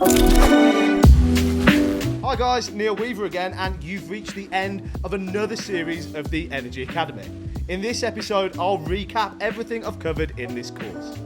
Hi guys, Neil Weaver again, and you've reached the end of another series of the Energy Academy. In this episode, I'll recap everything I've covered in this course.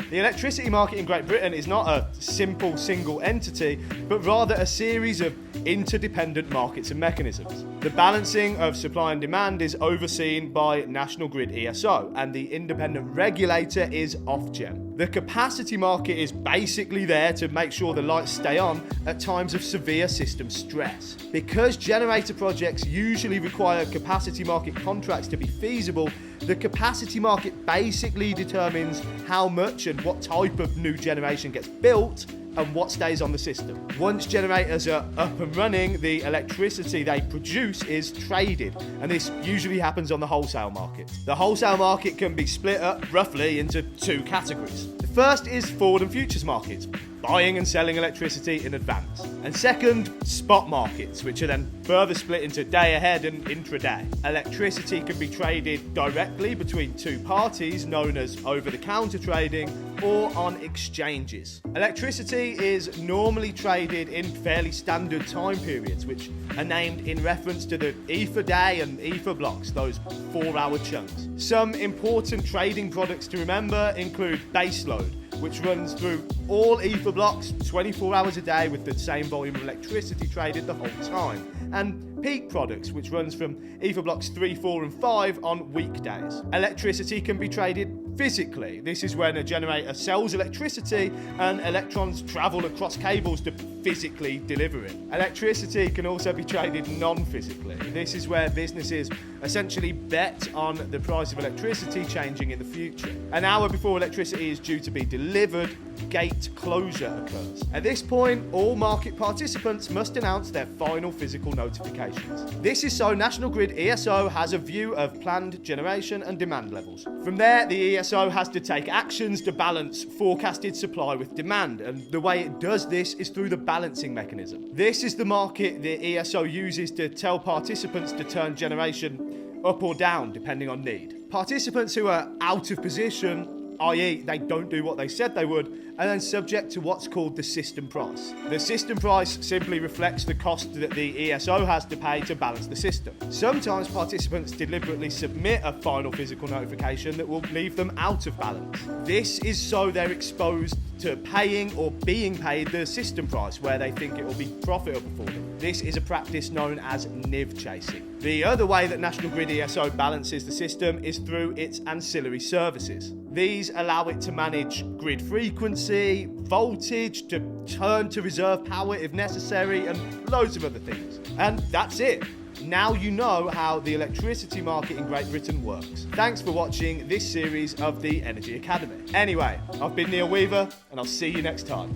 The electricity market in Great Britain is not a simple single entity, but rather a series of interdependent markets and mechanisms. The balancing of supply and demand is overseen by National Grid ESO, and the independent regulator is Ofgem. The capacity market is basically there to make sure the lights stay on at times of severe system stress. Because generator projects usually require capacity market contracts to be feasible, the capacity market basically determines how much and what type of new generation gets built and what stays on the system. Once generators are up and running, the electricity they produce is traded, and this usually happens on the wholesale market. The wholesale market can be split up roughly into two categories. The first is forward and futures markets, buying and selling electricity in advance. And second, spot markets, which are then further split into day ahead and intraday. Electricity can be traded directly between two parties, known as over-the-counter trading, or on exchanges. Electricity is normally traded in fairly standard time periods, which are named in reference to the ether day and ether blocks, those 4-hour chunks. Some important trading products to remember include baseload, which runs through all ether blocks 24 hours a day with the same volume of electricity traded the whole time, and peak products, which runs from ether blocks 3, 4 and 5 on weekdays. Electricity can be traded physically. This is when a generator sells electricity and electrons travel across cables to physically deliver it. Electricity can also be traded non-physically. This is where businesses essentially bet on the price of electricity changing in the future. An hour before electricity is due to be delivered, gate closure occurs. At this point, all market participants must announce their final physical notifications. This is so National Grid ESO has a view of planned generation and demand levels. From there, the ESO has to take actions to balance forecasted supply with demand, and the way it does this is through the balancing mechanism. This is the market the ESO uses to tell participants to turn generation up or down depending on need. Participants who are out of position, i.e. they don't do what they said they would, are then subject to what's called the system price. The system price simply reflects the cost that the ESO has to pay to balance the system. Sometimes participants deliberately submit a final physical notification that will leave them out of balance. This is so they're exposed to paying or being paid the system price where they think it will be profitable for them. This is a practice known as NIV chasing. The other way that National Grid ESO balances the system is through its ancillary services. These allow it to manage grid frequency, voltage, to turn to reserve power if necessary, and loads of other things. And that's it. Now you know how the electricity market in Great Britain works. Thanks for watching this series of the Energy Academy. Anyway, I've been Neil Weaver, and I'll see you next time.